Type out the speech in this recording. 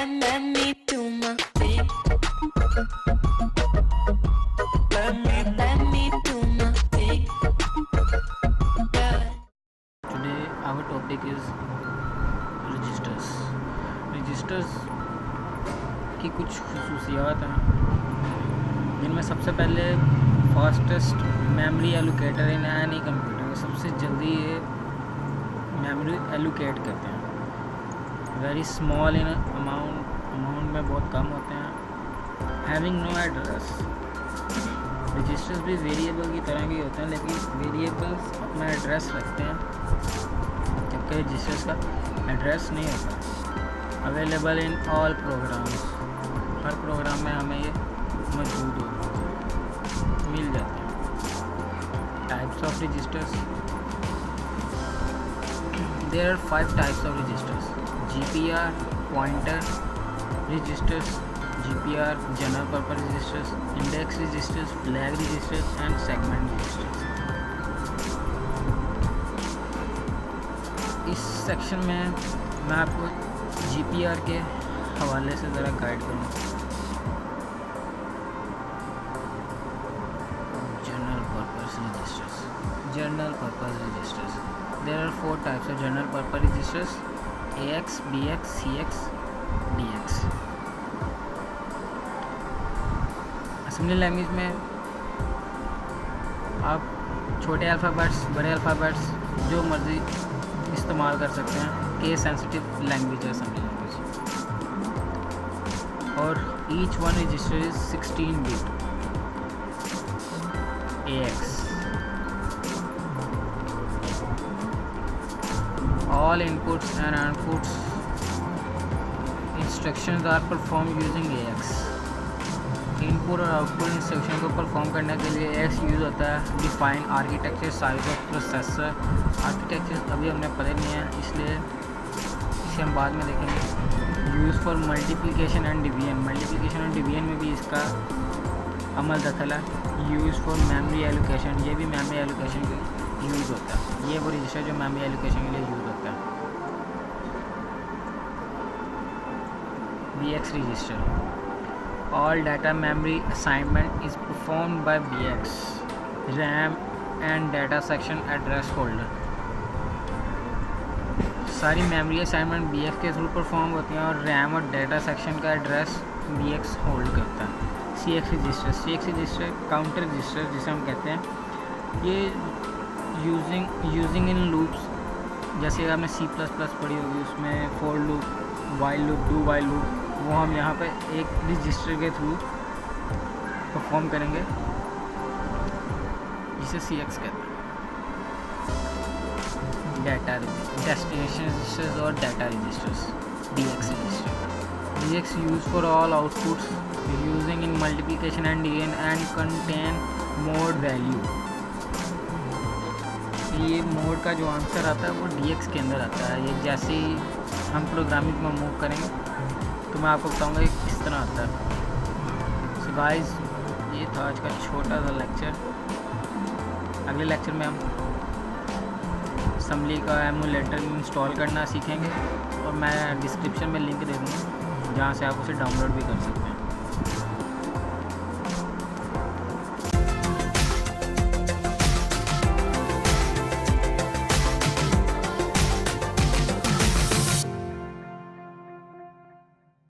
let me do my thing. Let me do my thing. Yeah. Today our topic is registers. Registers की कुछ खसूसियात हैं जिनमें सबसे पहले fastest memory allocator in any computer, सबसे जल्दी ये मेमोरी एलोकेट करते हैं। वेरी स्मॉल इन अमाउंट में बहुत कम होते हैं। Having no address. रजिस्टर्स भी वेरिएबल की तरह के होते हैं, लेकिन वेरिएबल्स अपना एड्रेस रखते हैं जबकि रजिस्टर्स का एड्रेस नहीं होता। अवेलेबल इन ऑल प्रोग्राम्स, हर प्रोग्राम में हमें ये मौजूद मिल जाते हैं। Types of registers, there are 5 types of registers: GPR pointer registers, GPR general purpose registers, index registers, flag registers and segment registers. इस सेक्शन में मैं आपको GPR के हवाले से ज़रा गाइड करूँगा। General purpose registers. There are 4 types of general purpose registers: AX, BX, CX, DX. Assembly language में आप छोटे अल्फ़ाबेट्स, बड़े अल्फ़ाबेट्स जो मर्ज़ी इस्तेमाल कर सकते हैं। केस सेंसिटिव लैंग्वेज है असेंबली लैंग्वेज, और each one register is 16 bit. AX, all inputs and outputs instructions are performed using AX. Input और आउटपुट इंस्ट्रक्शन को परफॉर्म करने के लिए AX यूज़ होता है। Define architecture, size of processor. Architecture अभी हमने पढ़े नहीं है, इसलिए इसे हम बाद में देखेंगे। Use for multiplication and division, multiplication और डिवीजन में भी इसका अमल दखल है। यूज़ फॉर मेमोरी एलोकेशन, ये भी मेमोरी एलोकेशन के यूज़ होता है। ये वो रजिस्टर जो मेमोरी एलोकेशन के लिए यूज़ होता है। BX register, all data memory assignment is performed by BX, RAM and data section address holder. सारी मेमोरी असाइनमेंट BX के थ्रू परफॉर्म होती हैं और रैम और डाटा सेक्शन का एड्रेस BX होल्ड करता है। CX register, CX register counter register जिसे हम कहते हैं। ये यूजिंग इन लूप्स, जैसे आपने C++ पढ़ी होगी, उसमें for loop, while loop, do while loop, वो हम यहाँ पे एक रजिस्टर के थ्रू परफॉर्म करेंगे जिसे CX कहते हैं। डाटा डेस्टिनेशन रजिस्टर्स और data registers. DX register, DX use for all outputs using in multiplication and division and contain mode value. ये मोड का जो आंसर आता है वो DX के अंदर आता है। ये जैसे ही हम प्रोग्रामिंग में मूव करेंगे तो मैं आपको बताऊंगा ये किस तरह आता है। सो गाइस, ये था आज का छोटा सा लेक्चर। अगले लेक्चर में हम असेंबली का एमुलेटर इंस्टॉल करना सीखेंगे, और मैं डिस्क्रिप्शन में लिंक दे दूँगा जहाँ से आप उसे डाउनलोड भी कर सकते हैं।